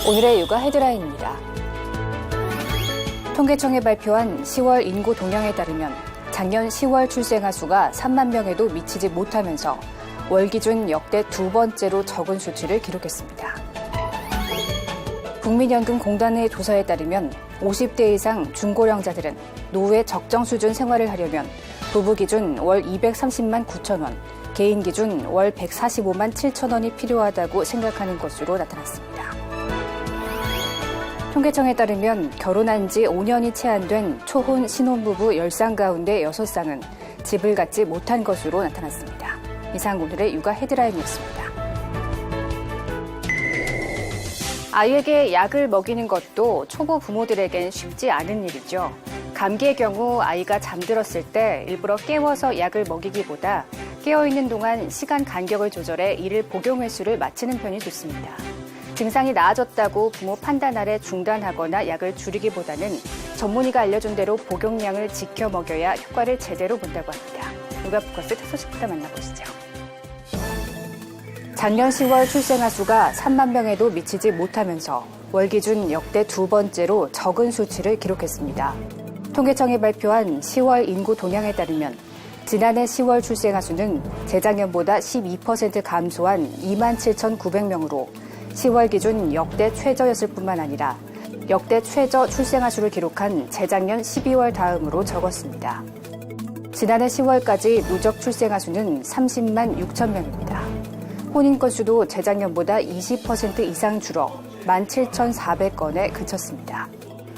오늘의 육아 헤드라인입니다. 통계청이 발표한 10월 인구 동향에 따르면 작년 10월 출생아 수가 3만 명에도 미치지 못하면서 월 기준 역대 두 번째로 적은 수치를 기록했습니다. 국민연금공단의 조사에 따르면 50대 이상 중고령자들은 노후의 적정 수준 생활을 하려면 부부 기준 월 230만 9천 원, 개인 기준 월 145만 7천 원이 필요하다고 생각하는 것으로 나타났습니다. 통계청에 따르면 결혼한 지 5년이 채 안 된 초혼 신혼부부 10쌍 가운데 6쌍은 집을 갖지 못한 것으로 나타났습니다. 이상 오늘의 육아 헤드라인이었습니다. 아이에게 약을 먹이는 것도 초보 부모들에겐 쉽지 않은 일이죠. 감기의 경우 아이가 잠들었을 때 일부러 깨워서 약을 먹이기보다 깨어있는 동안 시간 간격을 조절해 이를 복용 횟수를 맞추는 편이 좋습니다. 증상이 나아졌다고 부모 판단 아래 중단하거나 약을 줄이기보다는 전문의가 알려준 대로 복용량을 지켜 먹여야 효과를 제대로 본다고 합니다. 육아포커스 특소식부터 만나보시죠. 작년 10월 출생아 수가 3만 명에도 미치지 못하면서 월 기준 역대 두 번째로 적은 수치를 기록했습니다. 통계청이 발표한 10월 인구 동향에 따르면 지난해 10월 출생아 수는 재작년보다 12% 감소한 27,900명으로 10월 기준 역대 최저였을 뿐만 아니라 역대 최저 출생아 수를 기록한 재작년 12월 다음으로 적었습니다. 지난해 10월까지 누적 출생아 수는 30만 6천 명입니다. 혼인 건수도 재작년보다 20% 이상 줄어 17,400건에 그쳤습니다.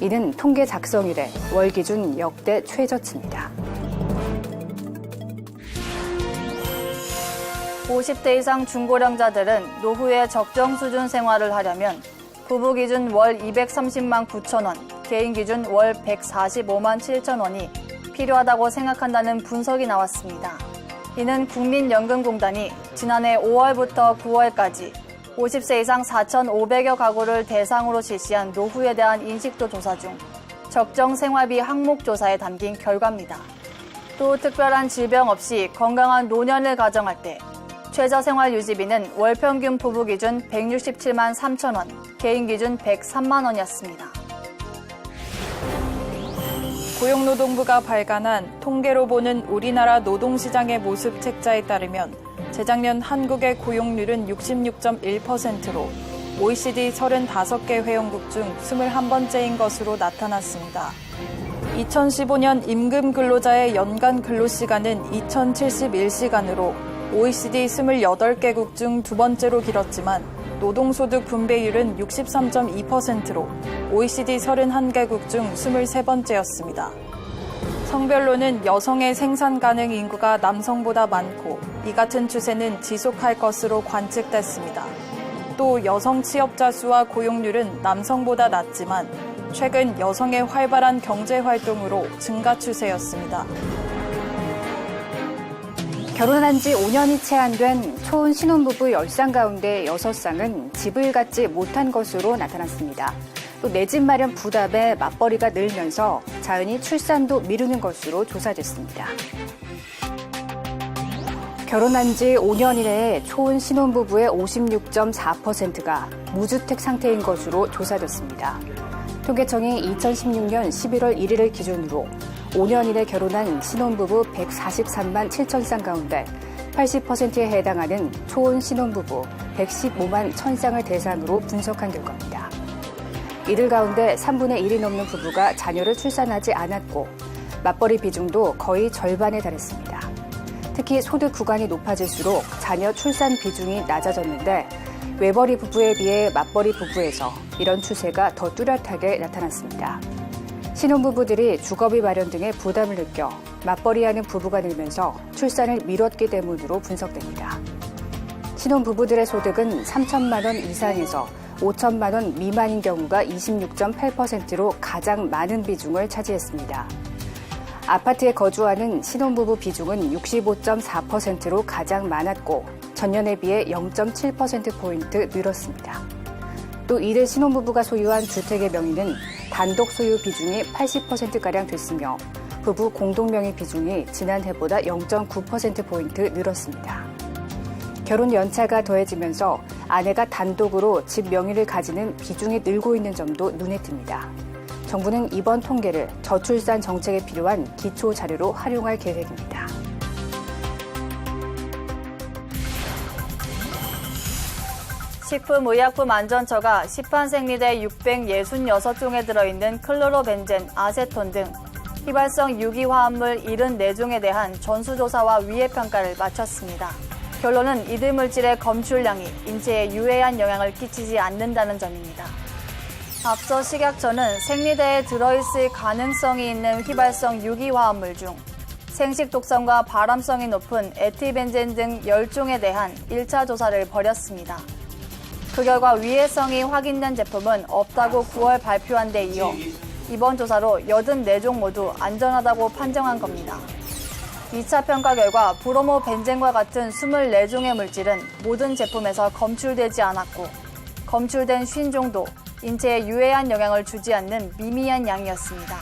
이는 통계 작성 이래 월 기준 역대 최저치입니다. 50대 이상 중고령자들은 노후에 적정 수준 생활을 하려면 부부 기준 월 230만 9천 원, 개인 기준 월 145만 7천 원이 필요하다고 생각한다는 분석이 나왔습니다. 이는 국민연금공단이 지난해 5월부터 9월까지 50세 이상 4,500여 가구를 대상으로 실시한 노후에 대한 인식도 조사 중 적정 생활비 항목 조사에 담긴 결과입니다. 또 특별한 질병 없이 건강한 노년을 가정할 때 최저생활 유지비는 월 평균 부부 기준 167만 3천 원, 개인 기준 103만 원이었습니다. 고용노동부가 발간한 통계로 보는 우리나라 노동시장의 모습 책자에 따르면 재작년 한국의 고용률은 66.1%로 OECD 35개 회원국 중 21번째인 것으로 나타났습니다. 2015년 임금 근로자의 연간 근로시간은 2,071시간으로 OECD 28개국 중 두 번째로 길었지만 노동소득 분배율은 63.2%로 OECD 31개국 중 23번째였습니다. 성별로는 여성의 생산 가능 인구가 남성보다 많고 이 같은 추세는 지속할 것으로 관측됐습니다. 또 여성 취업자 수와 고용률은 남성보다 낮지만 최근 여성의 활발한 경제활동으로 증가 추세였습니다. 결혼한 지 5년이 채 안 된 초혼 신혼부부 10쌍 가운데 6쌍은 집을 갖지 못한 것으로 나타났습니다. 또 내 집 마련 부담에 맞벌이가 늘면서 자연히 출산도 미루는 것으로 조사됐습니다. 결혼한 지 5년 이내에 초혼 신혼부부의 56.4%가 무주택 상태인 것으로 조사됐습니다. 통계청이 2016년 11월 1일을 기준으로 5년 이내 결혼한 신혼부부 143만 7천 쌍 가운데 80%에 해당하는 초혼 신혼부부 115만 1,000쌍을 대상으로 분석한 결과입니다. 이들 가운데 3분의 1이 넘는 부부가 자녀를 출산하지 않았고 맞벌이 비중도 거의 절반에 달했습니다. 특히 소득 구간이 높아질수록 자녀 출산 비중이 낮아졌는데 외벌이 부부에 비해 맞벌이 부부에서 이런 추세가 더 뚜렷하게 나타났습니다. 신혼부부들이 주거비 마련 등의 부담을 느껴 맞벌이하는 부부가 늘면서 출산을 미뤘기 때문으로 분석됩니다. 신혼부부들의 소득은 3천만 원 이상에서 5천만 원 미만인 경우가 26.8%로 가장 많은 비중을 차지했습니다. 아파트에 거주하는 신혼부부 비중은 65.4%로 가장 많았고 전년에 비해 0.7%포인트 늘었습니다. 또 이들 신혼부부가 소유한 주택의 명의는 단독 소유 비중이 80%가량 됐으며 부부 공동명의 비중이 지난해보다 0.9%포인트 늘었습니다. 결혼 연차가 더해지면서 아내가 단독으로 집 명의를 가지는 비중이 늘고 있는 점도 눈에 띕니다. 정부는 이번 통계를 저출산 정책에 필요한 기초 자료로 활용할 계획입니다. 식품의약품안전처가 시판생리대 666종에 들어있는 클로로벤젠, 아세톤 등 휘발성 유기화합물 74종에 대한 전수조사와 위해평가를 마쳤습니다. 결론은 이들 물질의 검출량이 인체에 유해한 영향을 끼치지 않는다는 점입니다. 앞서 식약처는 생리대에 들어있을 가능성이 있는 휘발성 유기화합물 중 생식 독성과 발암성이 높은 에틸벤젠 등 10종에 대한 1차 조사를 벌였습니다. 그 결과 위해성이 확인된 제품은 없다고 9월 발표한 데 이어 이번 조사로 84종 모두 안전하다고 판정한 겁니다. 2차 평가 결과 브로모 벤젠과 같은 24종의 물질은 모든 제품에서 검출되지 않았고 검출된 50종도 인체에 유해한 영향을 주지 않는 미미한 양이었습니다.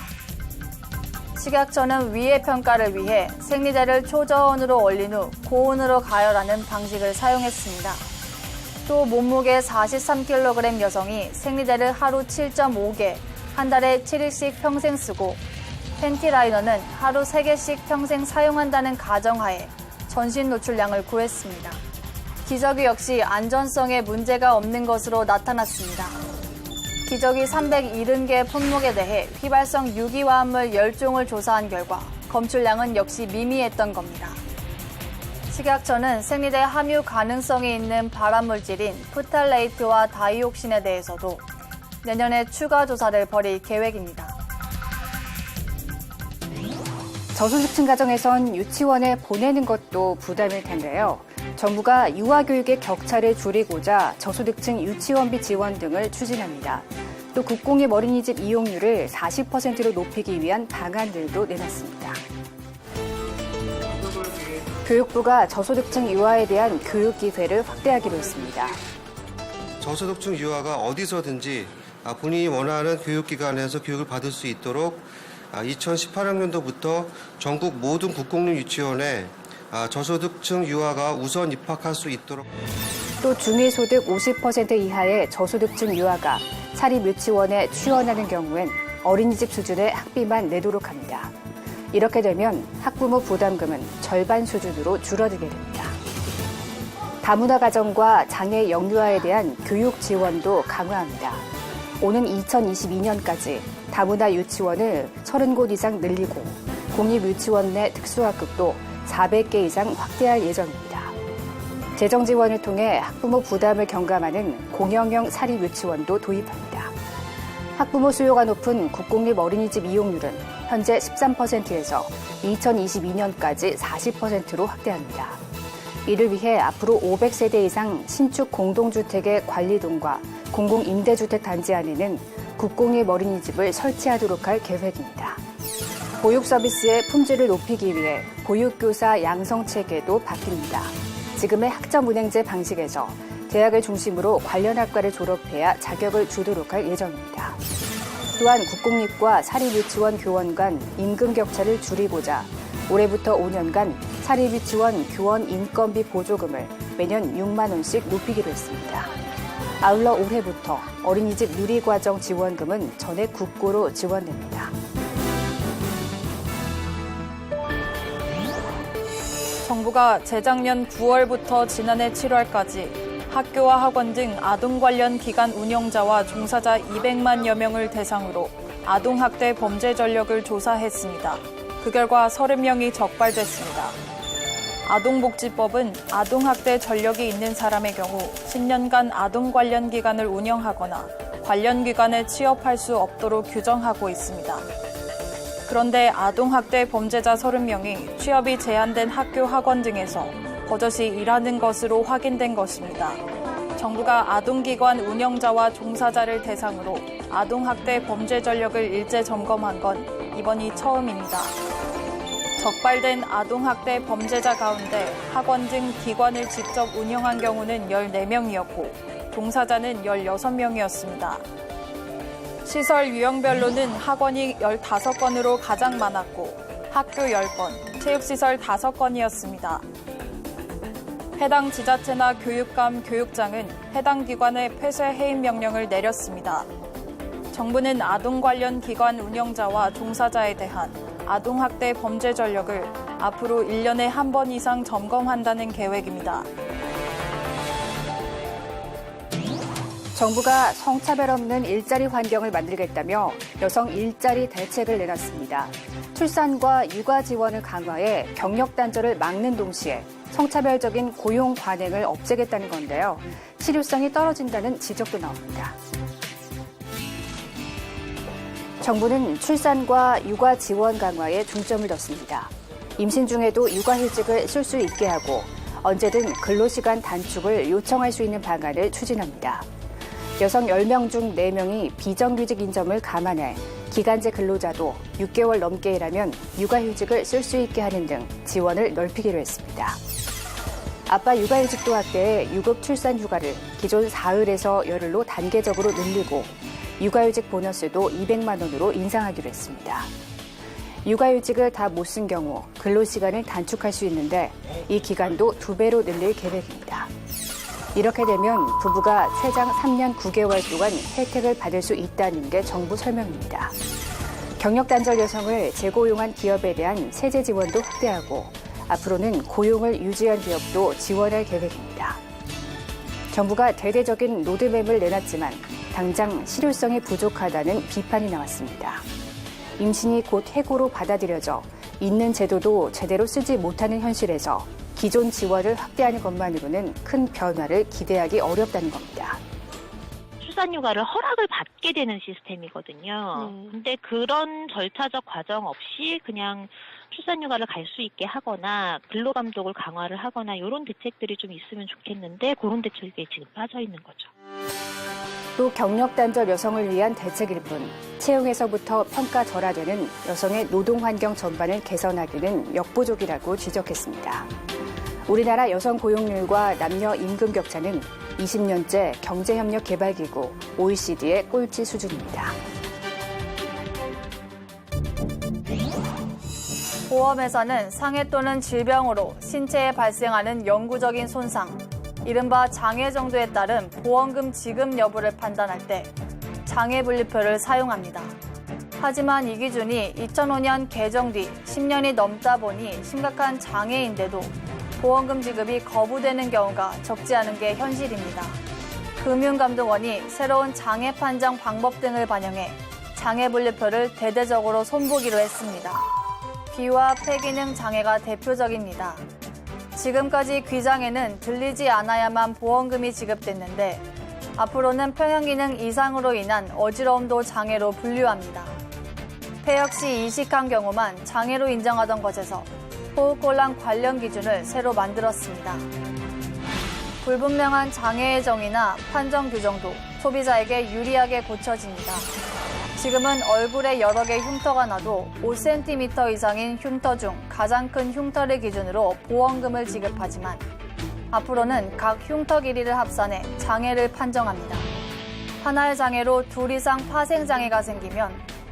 식약처는 위해 평가를 위해 생리대를 초저온으로 얼린 후 고온으로 가열하는 방식을 사용했습니다. 또 몸무게 43kg 여성이 생리대를 하루 7.5개, 한 달에 7일씩 평생 쓰고 팬티 라이너는 하루 3개씩 평생 사용한다는 가정하에 전신 노출량을 구했습니다. 기저귀 역시 안전성에 문제가 없는 것으로 나타났습니다. 기저귀 370개 품목에 대해 휘발성 유기화합물 10종을 조사한 결과 검출량은 역시 미미했던 겁니다. 식약처는 생리대 함유 가능성이 있는 발암물질인 프탈레이트와 다이옥신에 대해서도 내년에 추가 조사를 벌일 계획입니다. 저소득층 가정에선 유치원에 보내는 것도 부담일 텐데요. 정부가 유아교육의 격차를 줄이고자 저소득층 유치원비 지원 등을 추진합니다. 또 국공립 어린이집 이용률을 40%로 높이기 위한 방안들도 내놨습니다. 교육부가 저소득층 유아에 대한 교육 기회를 확대하기로 했습니다. 저소득층 유아가 어디서든지 본인이 원하는 교육기관에서 교육을 받을 수 있도록 2018학년도부터 전국 모든 국공립 유치원에 저소득층 유아가 우선 입학할 수 있도록. 또 중위소득 50% 이하의 저소득층 유아가 사립 유치원에 취원하는 경우엔 어린이집 수준의 학비만 내도록 합니다. 이렇게 되면 학부모 부담금은 절반 수준으로 줄어들게 됩니다. 다문화 가정과 장애 영유아에 대한 교육 지원도 강화합니다. 오는 2022년까지 다문화 유치원을 30곳 이상 늘리고 공립유치원 내 특수학급도 400개 이상 확대할 예정입니다. 재정 지원을 통해 학부모 부담을 경감하는 공영형 사립유치원도 도입합니다. 학부모 수요가 높은 국공립 어린이집 이용률은 현재 13%에서 2022년까지 40%로 확대합니다. 이를 위해 앞으로 500세대 이상 신축 공동주택의 관리 등과 공공임대주택 단지 안에는 국공립 어린이집을 설치하도록 할 계획입니다. 보육 서비스의 품질을 높이기 위해 보육교사 양성체계도 바뀝니다. 지금의 학점운행제 방식에서 대학을 중심으로 관련 학과를 졸업해야 자격을 주도록 할 예정입니다. 또한 국공립과 사립유치원 교원 간 임금 격차를 줄이고자 올해부터 5년간 사립유치원 교원 인건비 보조금을 매년 6만 원씩 높이기로 했습니다. 아울러 올해부터 어린이집 누리과정 지원금은 전액 국고로 지원됩니다. 정부가 재작년 9월부터 지난해 7월까지 학교와 학원 등 아동 관련 기관 운영자와 종사자 200만여 명을 대상으로 아동학대 범죄 전력을 조사했습니다. 그 결과 30명이 적발됐습니다. 아동복지법은 아동학대 전력이 있는 사람의 경우 10년간 아동 관련 기관을 운영하거나 관련 기관에 취업할 수 없도록 규정하고 있습니다. 그런데 아동학대 범죄자 30명이 취업이 제한된 학교, 학원 등에서 버젓이 일하는 것으로 확인된 것입니다. 정부가 아동기관 운영자와 종사자를 대상으로 아동학대 범죄 전력을 일제 점검한 건 이번이 처음입니다. 적발된 아동학대 범죄자 가운데 학원 등 기관을 직접 운영한 경우는 14명이었고 종사자는 16명이었습니다. 시설 유형별로는 학원이 15건으로 가장 많았고 학교 10건, 체육시설 5건이었습니다. 해당 지자체나 교육감, 교육장은 해당 기관에 폐쇄 해임 명령을 내렸습니다. 정부는 아동 관련 기관 운영자와 종사자에 대한 아동학대 범죄 전력을 앞으로 1년에 한 번 이상 점검한다는 계획입니다. 정부가 성차별 없는 일자리 환경을 만들겠다며 여성 일자리 대책을 내놨습니다. 출산과 육아 지원을 강화해 경력 단절을 막는 동시에 성차별적인 고용 관행을 없애겠다는 건데요. 실효성이 떨어진다는 지적도 나옵니다. 정부는 출산과 육아 지원 강화에 중점을 뒀습니다. 임신 중에도 육아휴직을 쓸 수 있게 하고 언제든 근로시간 단축을 요청할 수 있는 방안을 추진합니다. 여성 10명 중 4명이 비정규직인 점을 감안해 기간제 근로자도 6개월 넘게 일하면 육아휴직을 쓸 수 있게 하는 등 지원을 넓히기로 했습니다. 아빠 육아휴직도 확대해 유급 출산 휴가를 기존 사흘에서 열흘로 단계적으로 늘리고 육아휴직 보너스도 200만 원으로 인상하기로 했습니다. 육아휴직을 다 못 쓴 경우 근로시간을 단축할 수 있는데 이 기간도 2배로 늘릴 계획입니다. 이렇게 되면 부부가 최장 3년 9개월 동안 혜택을 받을 수 있다는 게 정부 설명입니다. 경력 단절 여성을 재고용한 기업에 대한 세제 지원도 확대하고 앞으로는 고용을 유지한 기업도 지원할 계획입니다. 정부가 대대적인 로드맵을 내놨지만 당장 실효성이 부족하다는 비판이 나왔습니다. 임신이 곧 해고로 받아들여져 있는 제도도 제대로 쓰지 못하는 현실에서 기존 지원을 확대하는 것만으로는 큰 변화를 기대하기 어렵다는 겁니다. 출산휴가를 허락을 받게 되는 시스템이거든요. 근데 그런 절차적 과정 없이 그냥 출산휴가를 갈 수 있게 하거나 근로감독을 강화를 하거나 이런 대책들이 좀 있으면 좋겠는데 그런 대책에 지금 빠져 있는 거죠. 또 경력 단절 여성을 위한 대책일 뿐 채용에서부터 평가 절하되는 여성의 노동 환경 전반을 개선하기는 역부족이라고 지적했습니다. 우리나라 여성 고용률과 남녀 임금 격차는 20년째 경제협력개발기구 OECD의 꼴찌 수준입니다. 보험회사는 상해 또는 질병으로 신체에 발생하는 영구적인 손상, 이른바 장애 정도에 따른 보험금 지급 여부를 판단할 때 장애분리표를 사용합니다. 하지만 이 기준이 2005년 개정 뒤 10년이 넘다 보니 심각한 장애인데도 보험금 지급이 거부되는 경우가 적지 않은 게 현실입니다. 금융감독원이 새로운 장애 판정 방법 등을 반영해 장애분리표를 대대적으로 손보기로 했습니다. 비와 폐기능 장애가 대표적입니다. 지금까지 귀장애는 들리지 않아야만 보험금이 지급됐는데 앞으로는 평형기능 이상으로 인한 어지러움도 장애로 분류합니다. 폐 역시 이식한 경우만 장애로 인정하던 것에서 호흡곤란 관련 기준을 새로 만들었습니다. 불분명한 장애의 정의나 판정 규정도 소비자에게 유리하게 고쳐집니다. 지금은 얼굴에 여러 개 흉터가 나도 5cm 이상인 흉터 중 가장 큰 흉터를 기준으로 보험금을 지급하지만 앞으로는 각 흉터 길이를 합산해 장애를 판정합니다. 하나의 장애로 2 이상 파생 장애가 생기면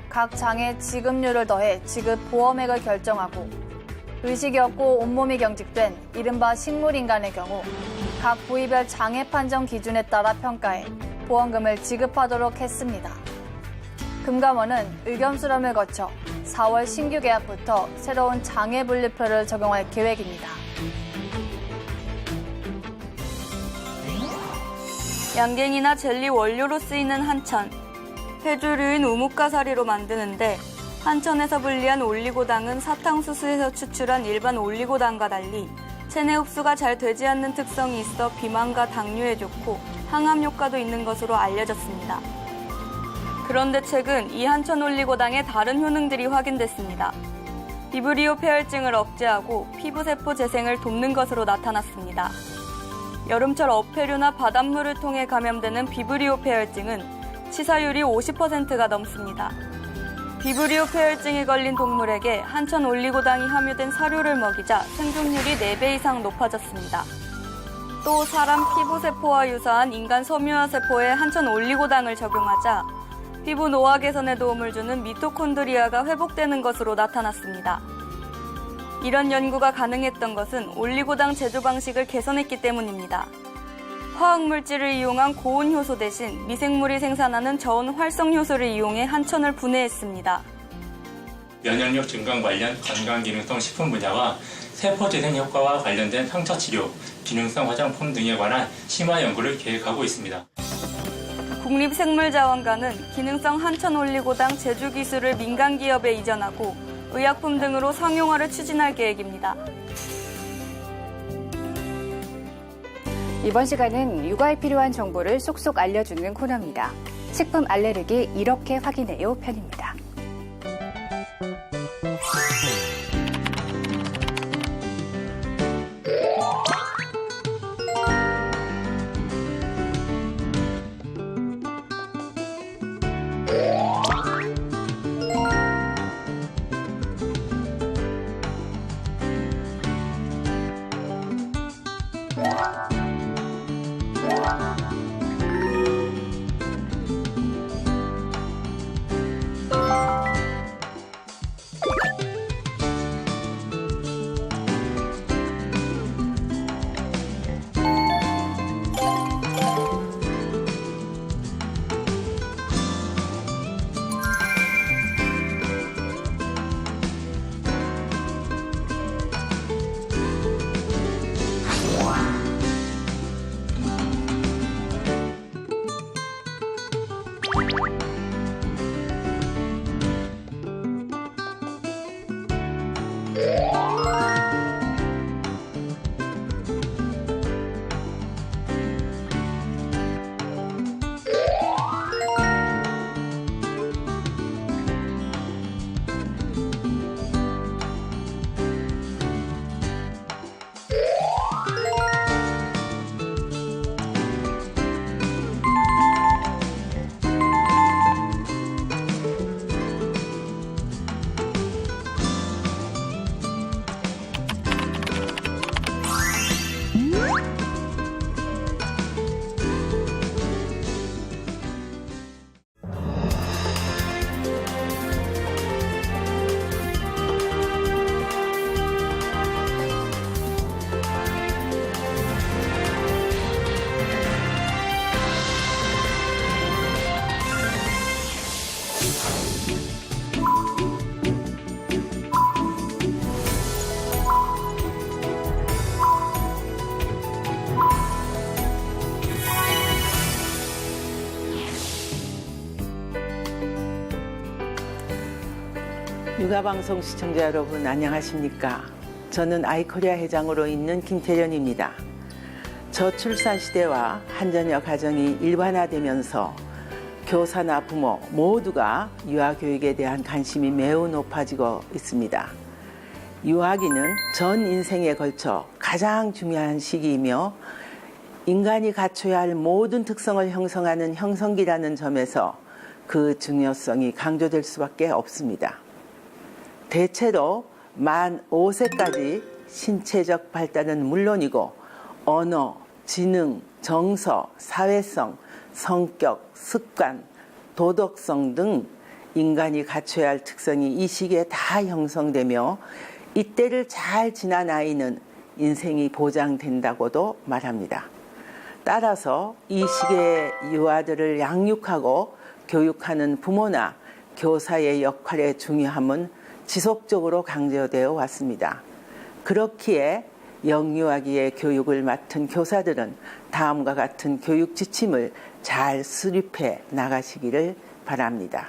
각 장애 지급률을 더해 지급 보험액을 결정하고 의식이 없고 온몸이 경직된 이른바 식물인간의 경우 각 부위별 장애 판정 기준에 따라 평가해 보험금을 지급하도록 했습니다. 금감원은 의견 수렴을 거쳐 4월 신규 계약부터 새로운 장애 분류표를 적용할 계획입니다. 양갱이나 젤리 원료로 쓰이는 한천. 해조류인 우뭇가사리로 만드는데 한천에서 분리한 올리고당은 사탕수수에서 추출한 일반 올리고당과 달리 체내 흡수가 잘 되지 않는 특성이 있어 비만과 당뇨에 좋고 항암 효과도 있는 것으로 알려졌습니다. 그런데 최근 이 한천 올리고당의 다른 효능들이 확인됐습니다. 비브리오 폐혈증을 억제하고 피부세포 재생을 돕는 것으로 나타났습니다. 여름철 어패류나 바닷물을 통해 감염되는 비브리오 폐혈증은 치사율이 50%가 넘습니다. 비브리오 폐혈증에 걸린 동물에게 한천 올리고당이 함유된 사료를 먹이자 생존율이 4배 이상 높아졌습니다. 또 사람 피부세포와 유사한 인간 섬유화세포에 한천 올리고당을 적용하자 피부 노화 개선에 도움을 주는 미토콘드리아가 회복되는 것으로 나타났습니다. 이런 연구가 가능했던 것은 올리고당 제조 방식을 개선했기 때문입니다. 화학물질을 이용한 고온 효소 대신 미생물이 생산하는 저온 활성 효소를 이용해 한천을 분해했습니다. 면역력 증강 관련 건강기능성 식품 분야와 세포재생 효과와 관련된 상처 치료, 기능성 화장품 등에 관한 심화 연구를 계획하고 있습니다. 국립생물자원관은 기능성 한천 올리고당 제조 기술을 민간 기업에 이전하고 의약품 등으로 상용화를 추진할 계획입니다. 이번 시간은 육아에 필요한 정보를 쏙쏙 알려주는 코너입니다. 식품 알레르기 이렇게 확인해요 편입니다. 육아방송 시청자 여러분 안녕하십니까? 저는 아이코리아 회장으로 있는 김태련입니다. 저출산 시대와 한자녀 가정이 일반화되면서 교사나 부모 모두가 유아교육에 대한 관심이 매우 높아지고 있습니다. 유아기는 전 인생에 걸쳐 가장 중요한 시기이며 인간이 갖춰야 할 모든 특성을 형성하는 형성기라는 점에서 그 중요성이 강조될 수밖에 없습니다. 대체로 만 5세까지 신체적 발달은 물론이고 언어, 지능, 정서, 사회성, 성격, 습관, 도덕성 등 인간이 갖춰야 할 특성이 이 시기에 다 형성되며 이때를 잘 지난 아이는 인생이 보장된다고도 말합니다. 따라서 이 시기에 유아들을 양육하고 교육하는 부모나 교사의 역할의 중요함은 지속적으로 강조되어 왔습니다. 그렇기에 영유아기의 교육을 맡은 교사들은 다음과 같은 교육 지침을 잘 수립해 나가시기를 바랍니다.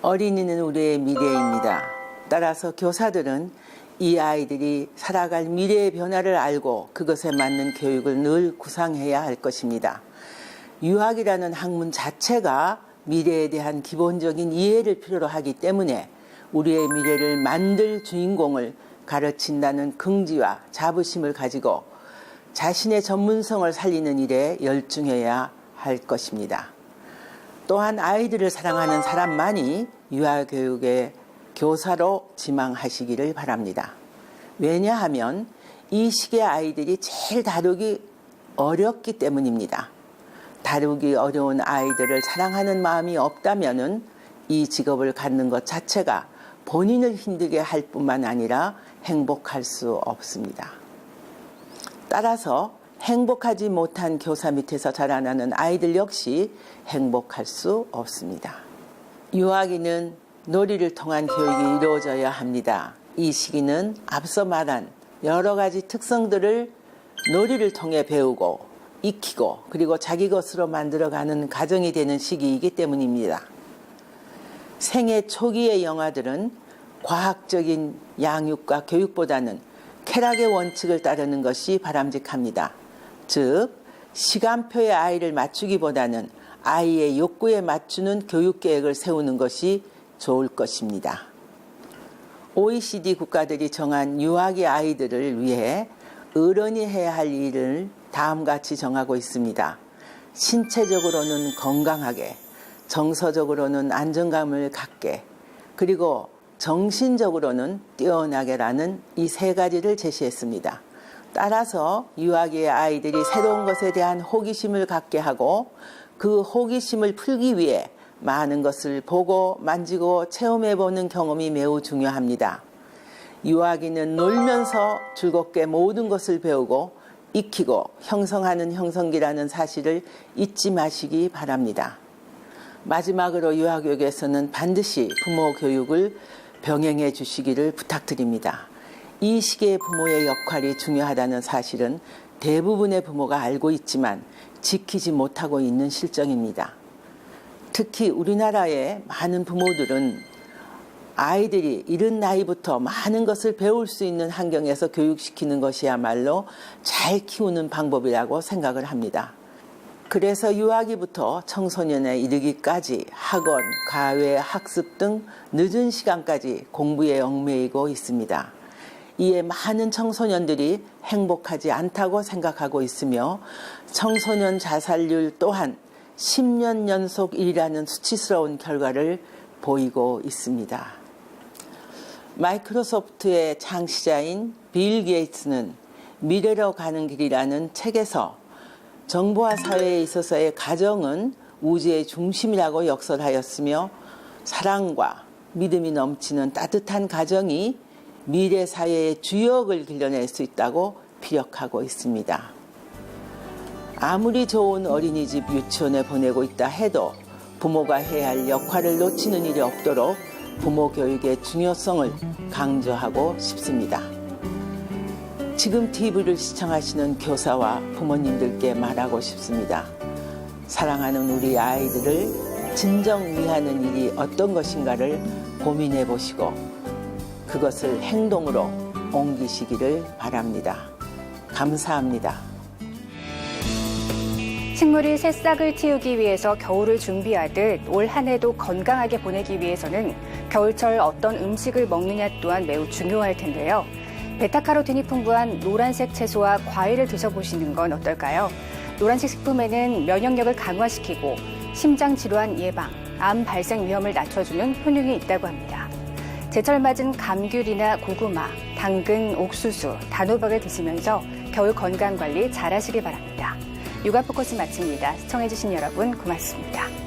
어린이는 우리의 미래입니다. 따라서 교사들은 이 아이들이 살아갈 미래의 변화를 알고 그것에 맞는 교육을 늘 구상해야 할 것입니다. 유학이라는 학문 자체가 미래에 대한 기본적인 이해를 필요로 하기 때문에 우리의 미래를 만들 주인공을 가르친다는 긍지와 자부심을 가지고 자신의 전문성을 살리는 일에 열중해야 할 것입니다. 또한 아이들을 사랑하는 사람만이 유아교육의 교사로 지망하시기를 바랍니다. 왜냐하면 이 시기의 아이들이 제일 다루기 어렵기 때문입니다. 다루기 어려운 아이들을 사랑하는 마음이 없다면은 이 직업을 갖는 것 자체가 본인을 힘들게 할 뿐만 아니라 행복할 수 없습니다. 따라서 행복하지 못한 교사 밑에서 자라나는 아이들 역시 행복할 수 없습니다. 유아기는 놀이를 통한 교육이 이루어져야 합니다. 이 시기는 앞서 말한 여러 가지 특성들을 놀이를 통해 배우고 익히고 그리고 자기 것으로 만들어가는 과정이 되는 시기이기 때문입니다. 생애 초기의 영아들은 과학적인 양육과 교육보다는 쾌락의 원칙을 따르는 것이 바람직합니다. 즉, 시간표에 아이를 맞추기보다는 아이의 욕구에 맞추는 교육 계획을 세우는 것이 좋을 것입니다. OECD 국가들이 정한 유아기 아이들을 위해 어른이 해야 할 일을 다음과 같이 정하고 있습니다. 신체적으로는 건강하게, 정서적으로는 안정감을 갖게, 그리고 정신적으로는 뛰어나게라는 이 세 가지를 제시했습니다. 따라서 유아기의 아이들이 새로운 것에 대한 호기심을 갖게 하고 그 호기심을 풀기 위해 많은 것을 보고 만지고 체험해보는 경험이 매우 중요합니다. 유아기는 놀면서 즐겁게 모든 것을 배우고 익히고 형성하는 형성기라는 사실을 잊지 마시기 바랍니다. 마지막으로 유아교육에서는 반드시 부모 교육을 병행해 주시기를 부탁드립니다. 이 시기에 부모의 역할이 중요하다는 사실은 대부분의 부모가 알고 있지만 지키지 못하고 있는 실정입니다. 특히 우리나라의 많은 부모들은 아이들이 이른 나이부터 많은 것을 배울 수 있는 환경에서 교육시키는 것이야말로 잘 키우는 방법이라고 생각을 합니다. 그래서 유아기부터 청소년에 이르기까지 학원, 과외, 학습 등 늦은 시간까지 공부에 얽매이고 있습니다. 이에 많은 청소년들이 행복하지 않다고 생각하고 있으며 청소년 자살률 또한 10년 연속 1위라는 수치스러운 결과를 보이고 있습니다. 마이크로소프트의 창시자인 빌 게이츠는 미래로 가는 길이라는 책에서 정부와 사회에 있어서의 가정은 우주의 중심이라고 역설하였으며 사랑과 믿음이 넘치는 따뜻한 가정이 미래 사회의 주역을 길러낼 수 있다고 피력하고 있습니다. 아무리 좋은 어린이집 유치원에 보내고 있다 해도 부모가 해야 할 역할을 놓치는 일이 없도록 부모 교육의 중요성을 강조하고 싶습니다. 지금 TV를 시청하시는 교사와 부모님들께 말하고 싶습니다. 사랑하는 우리 아이들을 진정 위하는 일이 어떤 것인가를 고민해 보시고 그것을 행동으로 옮기시기를 바랍니다. 감사합니다. 식물이 새싹을 틔우기 위해서 겨울을 준비하듯 올 한 해도 건강하게 보내기 위해서는 겨울철 어떤 음식을 먹느냐 또한 매우 중요할 텐데요. 베타카로틴이 풍부한 노란색 채소와 과일을 드셔보시는 건 어떨까요? 노란색 식품에는 면역력을 강화시키고 심장 질환 예방, 암 발생 위험을 낮춰주는 효능이 있다고 합니다. 제철 맞은 감귤이나 고구마, 당근, 옥수수, 단호박을 드시면서 겨울 건강 관리 잘 하시기 바랍니다. 육아 포커스 마칩니다. 시청해주신 여러분 고맙습니다.